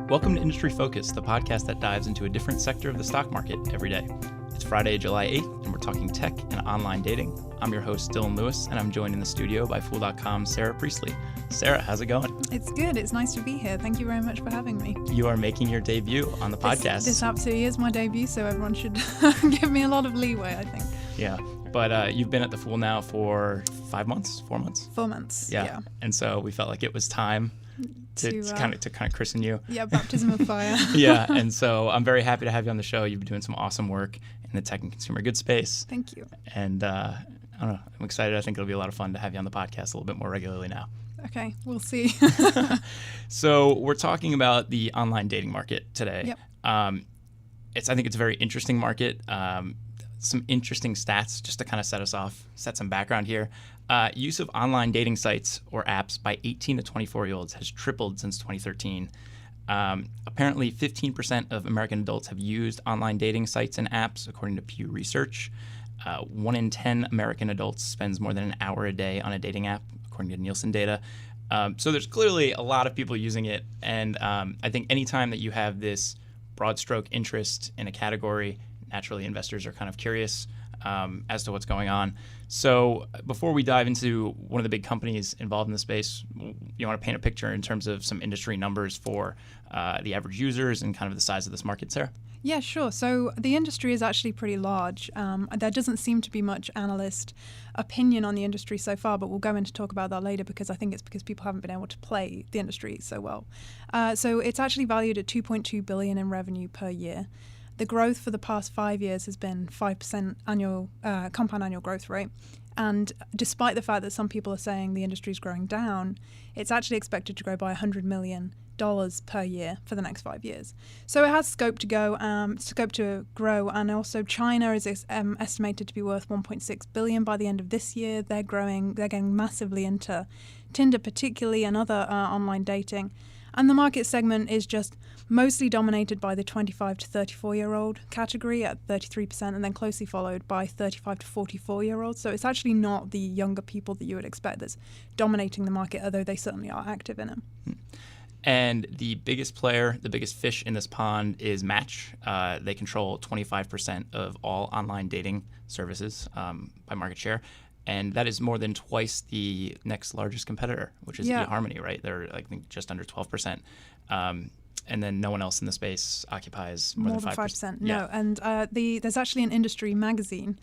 Welcome to Industry Focus, the podcast that dives into a different sector of the stock market every day. It's Friday, July 8th, and we're talking tech and online dating. I'm your host, Dylan Lewis, and I'm joined in the studio by Fool.com's Sarah Priestley. Sarah, how's it going? It's good. It's nice to be here. Thank you very much for having me. You are making your debut on the podcast. This absolutely is my debut, so everyone should give me a lot of leeway, I think. Yeah, but you've been at the Fool now for 5 months, 4 months? 4 months, yeah. And so we felt like it was time to kind of christen you. Yeah, baptism of fire. Yeah, and so I'm very happy to have you on the show. You've been doing some awesome work in the tech and consumer goods space. Thank you. And I don't know, I'm excited. I think it'll be a lot of fun to have you on the podcast a little bit more regularly now. Okay, we'll see. So we're talking about the online dating market today. Yep. I think it's a very interesting market. Some interesting stats just to kind of set some background here. Use of online dating sites or apps by 18 to 24-year-olds has tripled since 2013. Apparently, 15% of American adults have used online dating sites and apps, according to Pew Research. 1 in 10 American adults spends more than an hour a day on a dating app, according to Nielsen data. So there's clearly a lot of people using it. And I think anytime that you have this broad stroke interest in a category, naturally investors are kind of curious as to what's going on. So before we dive into one of the big companies involved in the space, you want to paint a picture in terms of some industry numbers for the average users and kind of the size of this market, Sarah? Yeah, sure. So the industry is actually pretty large. There doesn't seem to be much analyst opinion on the industry so far, but we'll go into talk about that later because I think it's because people haven't been able to play the industry so well. So it's actually valued at $2.2 billion in revenue per year. The growth for the past 5 years has been 5% annual compound annual growth rate. And despite the fact that some people are saying the industry is growing down, it's actually expected to grow by $100 million per year for the next 5 years. So it has scope to grow. And also China is estimated to be worth $1.6 billion by the end of this year. They're getting massively into Tinder particularly and other online dating. And the market segment is just mostly dominated by the 25 to 34-year-old category at 33%, and then closely followed by 35 to 44-year-olds. So it's actually not the younger people that you would expect that's dominating the market, although they certainly are active in it. And the biggest player, the biggest fish in this pond is Match. They control 25% of all online dating services by market share. And that is more than twice the next largest competitor, which is eHarmony, right? They're, I think, just under 12%. And then no one else in the space occupies more than 5%. No, and there's actually an industry magazine.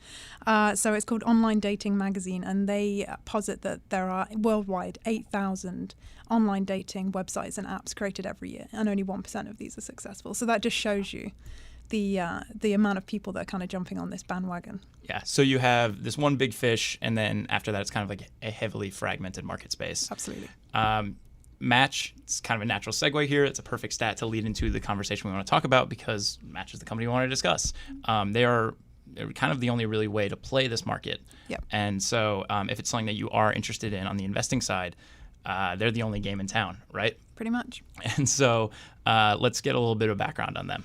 So it's called Online Dating Magazine, and they posit that there are worldwide 8,000 online dating websites and apps created every year, and only 1% of these are successful. So that just shows you the amount of people that are kind of jumping on this bandwagon. Yeah, so you have this one big fish, and then after that, it's kind of like a heavily fragmented market space. Absolutely. Match, it's kind of a natural segue here. It's a perfect stat to lead into the conversation we want to talk about because Match is the company we want to discuss. They're kind of the only really way to play this market. Yep. And so if it's something that you are interested in on the investing side, they're the only game in town, right? Pretty much. And so let's get a little bit of background on them.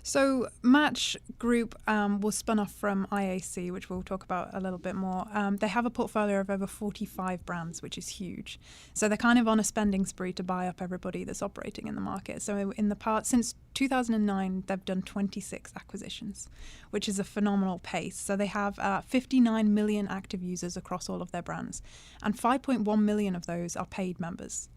So Match Group was spun off from IAC, which we'll talk about a little bit more. They have a portfolio of over 45 brands, which is huge. So they're kind of on a spending spree to buy up everybody that's operating in the market. So in the past, since 2009, they've done 26 acquisitions, which is a phenomenal pace. So they have 59 million active users across all of their brands, and 5.1 million of those are paid members.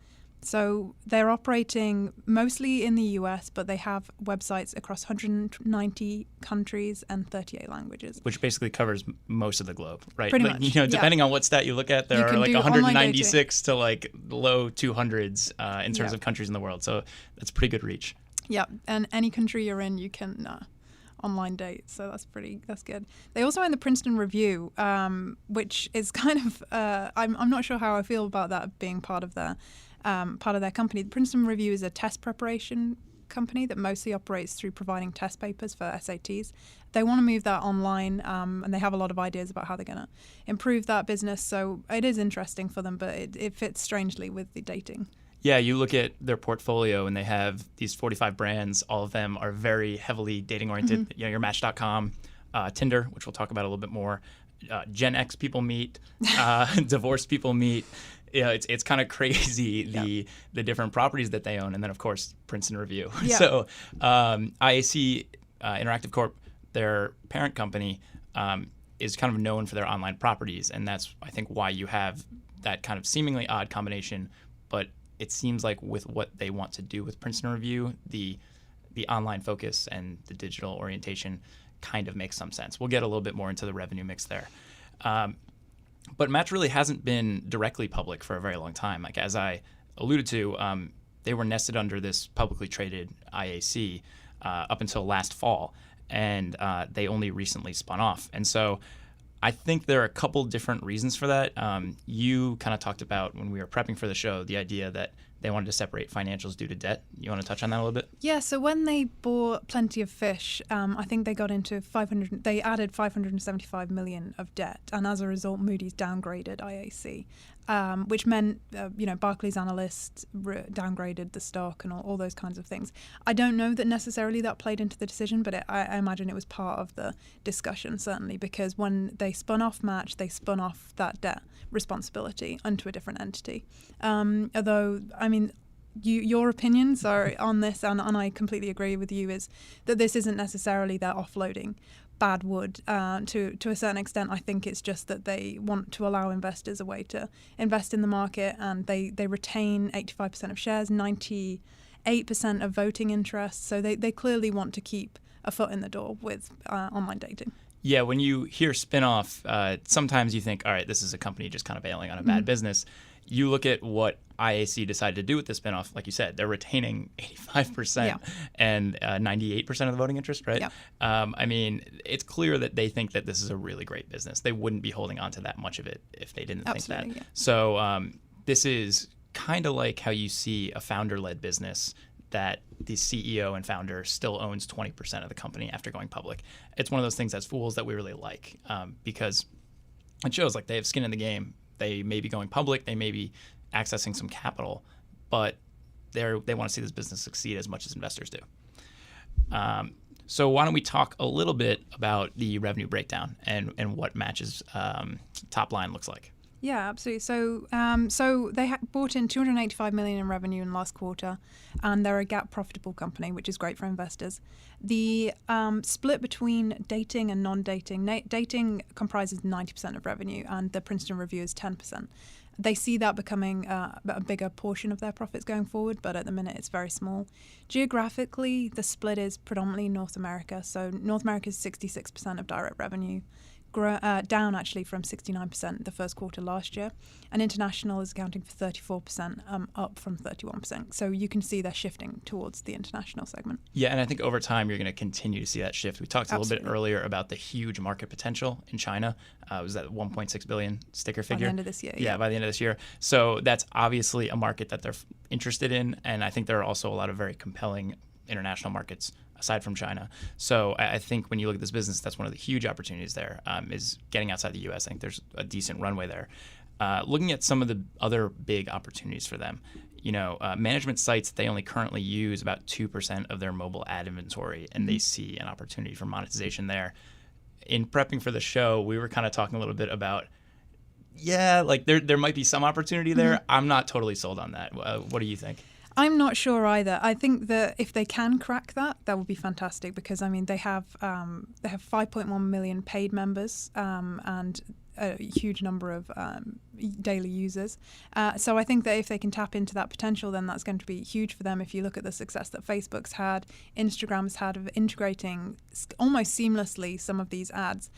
So they're operating mostly in the US, but they have websites across 190 countries and 38 languages. Which basically covers most of the globe, right? Pretty much. Depending on what stat you look at, there are like 196 to like low 200s in terms of countries in the world. So that's pretty good reach. Yeah, and any country you're in, you can online date. So that's good. They also own the Princeton Review, which is kind of I'm not sure how I feel about that being part of their company. The Princeton Review is a test preparation company that mostly operates through providing test papers for SATs. They want to move that online, and they have a lot of ideas about how they're going to improve that business. So it is interesting for them, but it fits strangely with the dating. Yeah, you look at their portfolio and they have these 45 brands. All of them are very heavily dating oriented. Mm-hmm. Your Match.com, Tinder, which we'll talk about a little bit more. Gen X people meet, divorced people meet. it's kind of crazy the different properties that they own, and then of course Princeton Review. Yeah. So IAC Interactive Corp, their parent company, is kind of known for their online properties, and that's I think why you have that kind of seemingly odd combination. But it seems like with what they want to do with Princeton Review, the online focus and the digital orientation kind of makes some sense. We'll get a little bit more into the revenue mix there. But Match really hasn't been directly public for a very long time. Like as I alluded to, they were nested under this publicly traded IAC up until last fall, and they only recently spun off. And so I think there are a couple different reasons for that. You kind of talked about when we were prepping for the show, the idea that they wanted to separate financials due to debt. You want to touch on that a little bit? Yeah, so when they bought Plenty of Fish, I think they got into they added 575 million of debt, and as a result, Moody's downgraded IAC, which meant, Barclays analysts downgraded the stock and all those kinds of things. I don't know that necessarily that played into the decision, but I imagine it was part of the discussion, certainly, because when they spun off Match, they spun off that debt responsibility onto a different entity. Although, I mean, your opinions are on this, and I completely agree with you, is that this isn't necessarily their offloading bad wood. To a certain extent, I think it's just that they want to allow investors a way to invest in the market, and they retain 85% of shares, 98% of voting interest. So they clearly want to keep a foot in the door with online dating. Yeah, when you hear spinoff, sometimes you think, all right, this is a company just kind of bailing on a bad business. You look at what IAC decided to do with the spinoff, like you said, they're retaining 85% and 98% of the voting interest, right? Yeah. I mean, it's clear that they think that this is a really great business. They wouldn't be holding on to that much of it if they didn't think that. Yeah. So this is kind of like how you see a founder-led business that the CEO and founder still owns 20% of the company after going public. It's one of those things as fools that we really like because it shows like they have skin in the game. They may be going public, they may be accessing some capital, but they want to see this business succeed as much as investors do. So why don't we talk a little bit about the revenue breakdown and what Match's top line looks like? Yeah, absolutely. So they brought in 285 million in revenue in last quarter, and they're a GAAP profitable company, which is great for investors. The split between dating and non-dating, dating comprises 90% of revenue, and the Princeton Review is 10%. They see that becoming a bigger portion of their profits going forward, but at the minute it's very small. Geographically, the split is predominantly North America. So North America is 66% of direct revenue. Down actually from 69% the first quarter last year, and international is accounting for 34%, up from 31%. So you can see they're shifting towards the international segment. Yeah, and I think over time you're going to continue to see that shift. We talked a little bit earlier about the huge market potential in China. Was that 1.6 billion sticker figure? By the end of this year. Yeah, by the end of this year. So that's obviously a market that they're interested in, and I think there are also a lot of very compelling international markets aside from China. So I think when you look at this business, that's one of the huge opportunities there, is getting outside the U.S. I think there's a decent runway there. Looking at some of the other big opportunities for them, management sites, they only currently use about 2% of their mobile ad inventory, and they see an opportunity for monetization there. In prepping for the show, we were kind of talking a little bit about, like there might be some opportunity there. I'm not totally sold on that. What do you think? I'm not sure either. I think that if they can crack that would be fantastic, because I mean they have 5.1 million paid members and a huge number of daily users. So I think that if they can tap into that potential, then that's going to be huge for them. If you look at the success that Facebook's had, Instagram's had of integrating almost seamlessly some of these ads.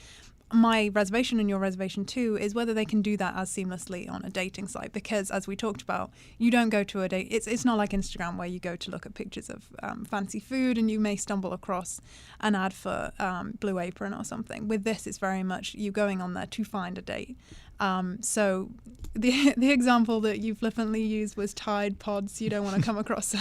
My reservation and your reservation too is whether they can do that as seamlessly on a dating site, because as we talked about, you don't go to a date. It's not like Instagram where you go to look at pictures of fancy food and you may stumble across an ad for Blue Apron or something. With this, it's very much you going on there to find a date. So the example that you flippantly used was Tide Pods. You don't want to come across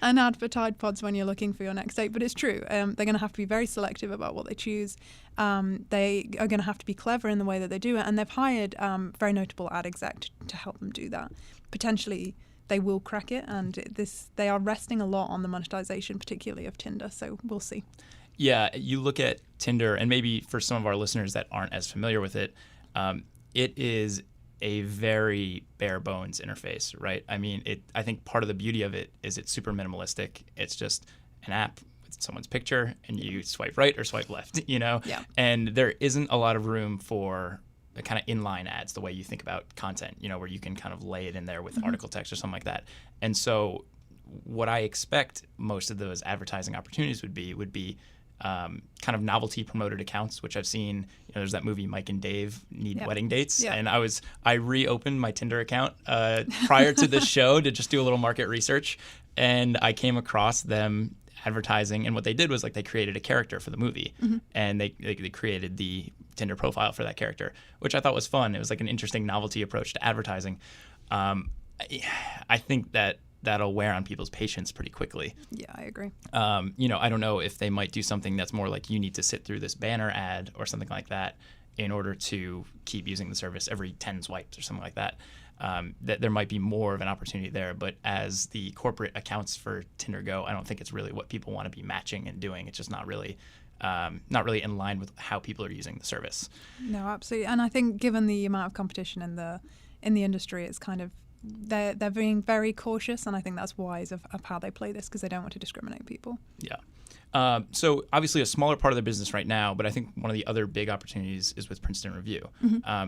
an ad for Tide Pods when you're looking for your next date, but it's true. They're going to have to be very selective about what they choose. They are going to have to be clever in the way that they do it, and they've hired very notable ad exec to help them do that. Potentially, they will crack it, and they are resting a lot on the monetization, particularly of Tinder. So we'll see. Yeah, you look at Tinder, and maybe for some of our listeners that aren't as familiar with it, it is a very bare bones interface, right? I mean, I think part of the beauty of it is it's super minimalistic. It's just an app with someone's picture, and you swipe right or swipe left, Yeah. And there isn't a lot of room for the kind of inline ads, the way you think about content, where you can kind of lay it in there with article text or something like that. And so what I expect most of those advertising opportunities would be kind of novelty promoted accounts, which I've seen. There's that movie Mike and Dave Need Wedding Dates, and I reopened my Tinder account prior to this show to just do a little market research, and I came across them advertising. And what they did was they created a character for the movie, and they created the Tinder profile for that character, which I thought was fun. It was an interesting novelty approach to advertising. I think that'll wear on people's patience pretty quickly. Yeah, I agree. I don't know if they might do something that's more like you need to sit through this banner ad or something like that in order to keep using the service every 10 swipes or something like that. That there might be more of an opportunity there. But as the corporate accounts for Tinder go, I don't think it's really what people want to be matching and doing. It's just not really in line with how people are using the service. No, absolutely. And I think given the amount of competition in the industry, it's kind of they're being very cautious, and I think that's wise of how they play this, because they don't want to discriminate people. Yeah. So obviously a smaller part of their business right now, but I think one of the other big opportunities is with Princeton Review.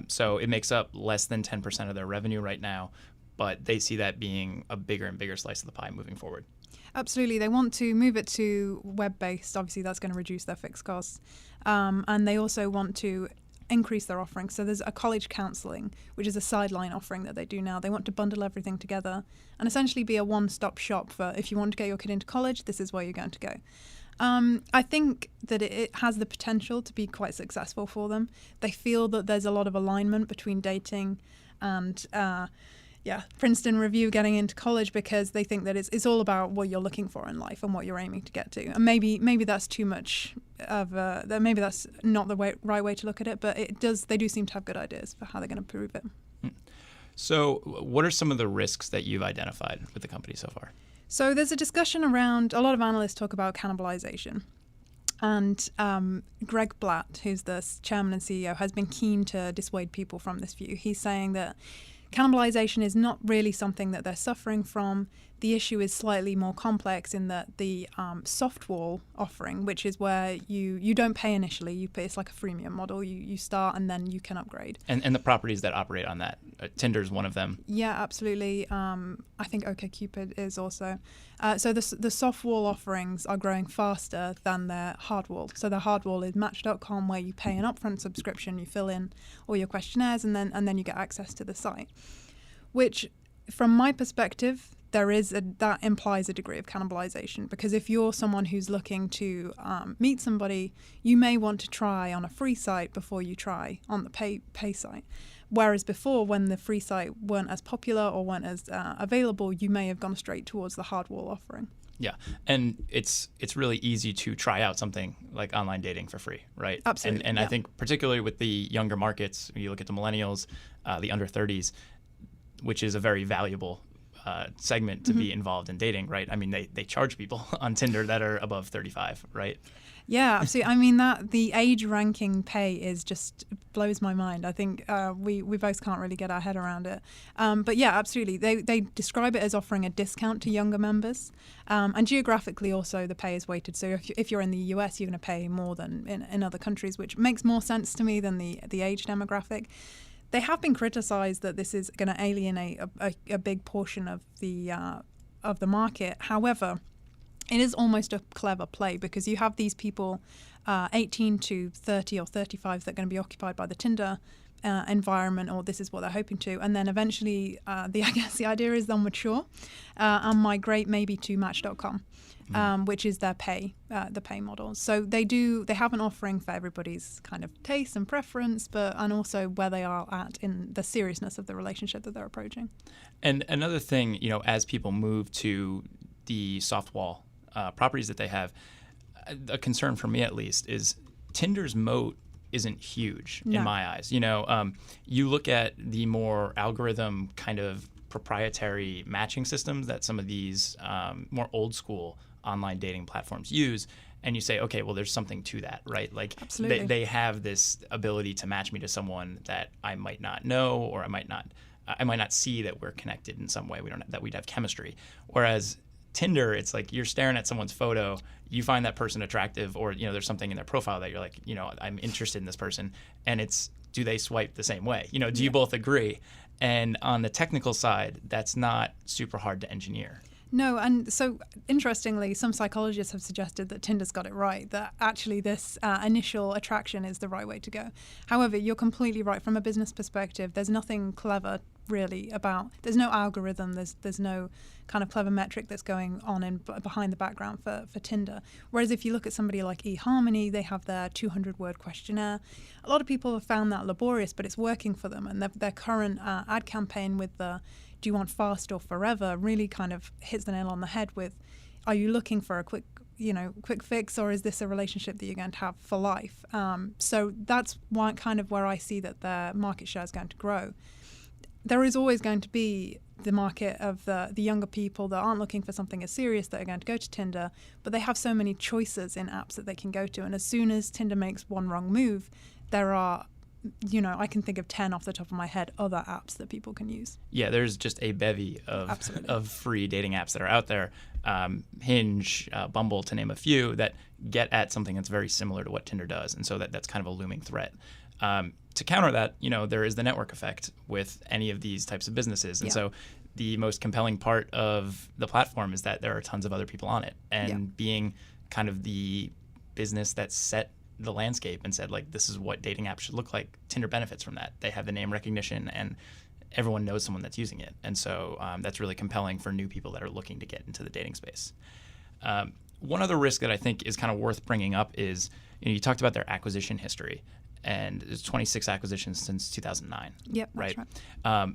So it makes up less than 10% of their revenue right now, but they see that being a bigger and bigger slice of the pie moving forward. Absolutely. They want to move it to web-based. Obviously, that's going to reduce their fixed costs. And they also want to increase their offering. So there's a college counselling, which is a sideline offering that they do now. They want to bundle everything together and essentially be a one-stop shop for if you want to get your kid into college, this is where you're going to go. I think that it has the potential to be quite successful for them. They feel that there's a lot of alignment between dating and Princeton Review getting into college, because they think that it's all about what you're looking for in life and what you're aiming to get to. And maybe that's too much of maybe that's not the right way to look at it, but they do seem to have good ideas for how they're going to prove it. So what are some of the risks that you've identified with the company so far? So there's a discussion around, a lot of analysts talk about cannibalization. And Greg Blatt, who's the chairman and CEO, has been keen to dissuade people from this view. He's saying that cannibalization is not really something that they're suffering from. The issue is slightly more complex in that the soft wall offering, which is where you don't pay initially, it's like a freemium model. You start and then you can upgrade. And the properties that operate on that, Tinder is one of them. Yeah, absolutely. I think OkCupid is also. So the soft wall offerings are growing faster than their hard wall. So the hard wall is Match.com, where you pay an upfront subscription, you fill in all your questionnaires, and then you get access to the site. Which, from my perspective, that implies a degree of cannibalization, because if you're someone who's looking to meet somebody, you may want to try on a free site before you try on the pay site. Whereas before, when the free site weren't as popular or weren't as available, you may have gone straight towards the hard wall offering. Yeah, and it's really easy to try out something like online dating for free, right? Absolutely. And I think particularly with the younger markets, when you look at the millennials, the under 30s, which is a very valuable segment to be involved in dating, right? I mean, they charge people on Tinder that are above 35, right? Yeah, absolutely. I mean, the age ranking pay is just blows my mind. I think we both can't really get our head around it. But yeah, absolutely. They describe it as offering a discount to younger members. And geographically also the pay is weighted. So if you're in the US, you're going to pay more than in other countries, which makes more sense to me than the age demographic. They have been criticized that this is going to alienate a big portion of the market. However, it is almost a clever play, because you have these people 18 to 30 or 35 that are going to be occupied by the Tinder environment, or this is what they're hoping to. And then eventually, I guess the idea is they'll mature and migrate maybe to Match.com, which is their the pay model. So they have an offering for everybody's kind of taste and preference, and also where they are at in the seriousness of the relationship that they're approaching. And another thing, as people move to the soft wall properties that they have, a concern for me at least is Tinder's moat isn't huge in my eyes. You look at the more algorithm kind of proprietary matching systems that some of these more old school online dating platforms use. And you say, okay, well, there's something to that, right? Like Absolutely. they have this ability to match me to someone that I might not know, or I might not see that we're connected in some way. That we'd have chemistry. Whereas Tinder, it's like you're staring at someone's photo, you find that person attractive, or there's something in their profile that you're like, I'm interested in this person, and it's, do they swipe the same way? Do you both agree? And on the technical side, that's not super hard to engineer. No, and so interestingly, some psychologists have suggested that Tinder's got it right, that actually this initial attraction is the right way to go. However, you're completely right. From a business perspective, there's nothing clever really there's no algorithm, there's no kind of clever metric that's going on behind the background for Tinder. Whereas if you look at somebody like eHarmony, they have their 200-word questionnaire. A lot of people have found that laborious, but it's working for them. And their current ad campaign with the "Do you want fast or forever?" really kind of hits the nail on the head with, are you looking for a quick fix, or is this a relationship that you're going to have for life? So that's where I see that their market share is going to grow. There is always going to be the market of the younger people that aren't looking for something as serious that are going to go to Tinder, but they have so many choices in apps that they can go to. And as soon as Tinder makes one wrong move, there are, I can think of 10 off the top of my head other apps that people can use. Yeah, there's just a bevy of free dating apps that are out there, Hinge, Bumble, to name a few, that get at something that's very similar to what Tinder does. And so that's kind of a looming threat. To counter that, there is the network effect with any of these types of businesses. And so the most compelling part of the platform is that there are tons of other people on it. And being kind of the business that set the landscape and said, like, this is what dating apps should look like, Tinder benefits from that. They have the name recognition, and everyone knows someone that's using it. And so that's really compelling for new people that are looking to get into the dating space. One other risk that I think is kind of worth bringing up is, you talked about their acquisition history. And there's 26 acquisitions since 2009. Yep, right? That's right.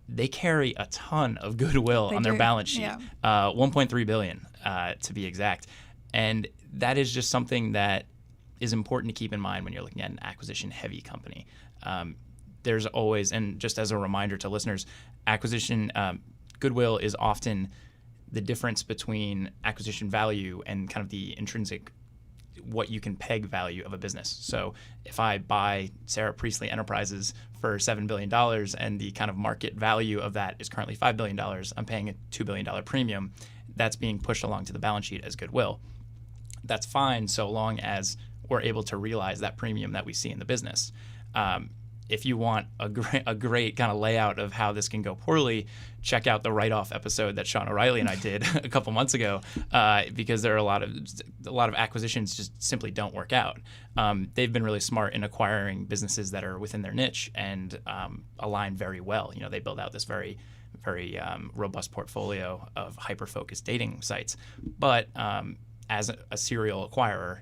They carry a ton of goodwill on their balance sheet, 1.3 billion to be exact. And that is just something that is important to keep in mind when you're looking at an acquisition-heavy company. There's always, and just as a reminder to listeners, acquisition goodwill is often the difference between acquisition value and kind of the intrinsic, what you can peg value of a business. So if I buy Sarah Priestley Enterprises for $7 billion and the kind of market value of that is currently $5 billion, I'm paying a $2 billion premium. That's being pushed along to the balance sheet as goodwill. That's fine so long as we're able to realize that premium that we see in the business. If you want a great kind of layout of how this can go poorly, check out the write-off episode that Sean O'Reilly and I did a couple months ago, because there are a lot of acquisitions just simply don't work out. They've been really smart in acquiring businesses that are within their niche and align very well. They build out this very, very robust portfolio of hyper-focused dating sites. But as a serial acquirer,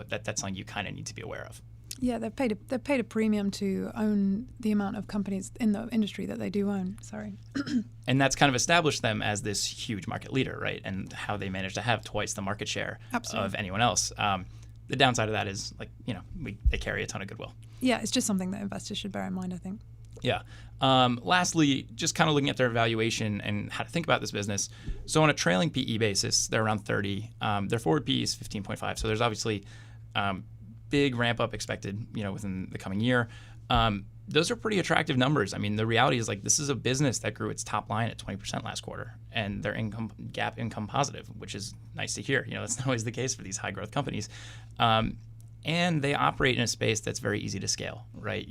that's something you kind of need to be aware of. Yeah, they've paid a premium to own the amount of companies in the industry that they do own. Sorry. And that's kind of established them as this huge market leader, right? And how they managed to have twice the market share of anyone else. The downside of that is, they carry a ton of goodwill. Yeah, it's just something that investors should bear in mind, I think. Yeah. Lastly, just kind of looking at their valuation and how to think about this business. So on a trailing PE basis, they're around 30. Their forward PE is 15.5. So there's obviously big ramp up expected, within the coming year. Those are pretty attractive numbers. I mean, the reality is, this is a business that grew its top line at 20% last quarter, and their GAAP income positive, which is nice to hear. That's not always the case for these high growth companies. And they operate in a space that's very easy to scale, right?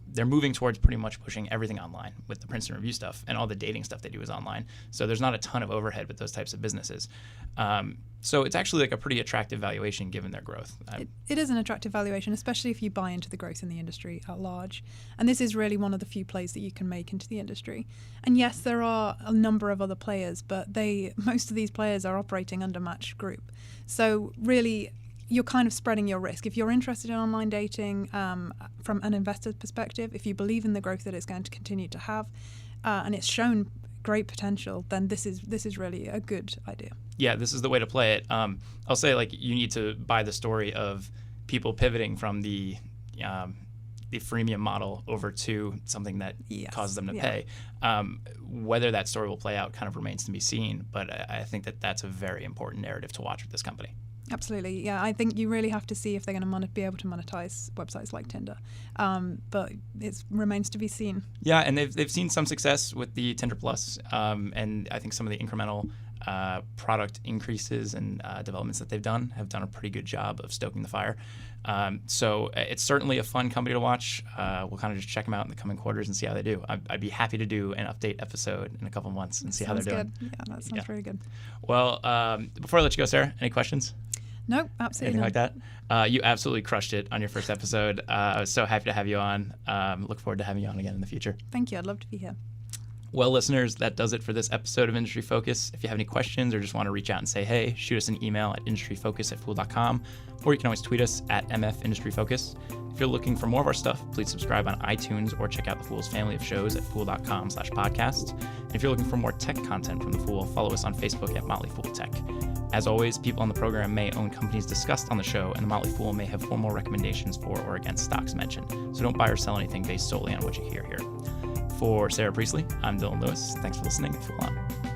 They're moving towards pretty much pushing everything online with the Princeton Review stuff, and all the dating stuff they do is online. So there's not a ton of overhead with those types of businesses. So it's actually a pretty attractive valuation given their growth. It is an attractive valuation, especially if you buy into the growth in the industry at large. And this is really one of the few plays that you can make into the industry. And yes, there are a number of other players, but most of these players are operating under Match Group. So really, you're kind of spreading your risk. If you're interested in online dating from an investor's perspective, if you believe in the growth that it's going to continue to have, and it's shown great potential, then this is really a good idea. Yeah, this is the way to play it. I'll say, you need to buy the story of people pivoting from the the freemium model over to something that causes them to Yeah. pay. Whether that story will play out kind of remains to be seen, but I think that that's a very important narrative to watch with this company. Absolutely, yeah. I think you really have to see if they're going to be able to monetize websites like Tinder, but it remains to be seen. Yeah, and they've seen some success with the Tinder Plus, and I think some of the incremental product increases and developments that they've done have done a pretty good job of stoking the fire. So it's certainly a fun company to watch. We'll kind of just check them out in the coming quarters and see how they do. I'd be happy to do an update episode in a couple of months and see how they're doing. Good. Yeah, that sounds very good. Well, before I let you go, Sarah, any questions? Nope, absolutely Anything like that? You absolutely crushed it on your first episode. I was so happy to have you on. Look forward to having you on again in the future. Thank you. I'd love to be here. Well, listeners, that does it for this episode of Industry Focus. If you have any questions or just want to reach out and say hey, shoot us an email at industryfocus@fool.com, or you can always tweet us at MFIndustryFocus. If you're looking for more of our stuff, please subscribe on iTunes or check out the Fool's family of shows at fool.com/podcast. And if you're looking for more tech content from The Fool, follow us on Facebook at Motley Fool Tech. As always, people on the program may own companies discussed on the show, and the Motley Fool may have formal recommendations for or against stocks mentioned. So don't buy or sell anything based solely on what you hear here. For Sarah Priestley, I'm Dylan Lewis. Thanks for listening. Fool on.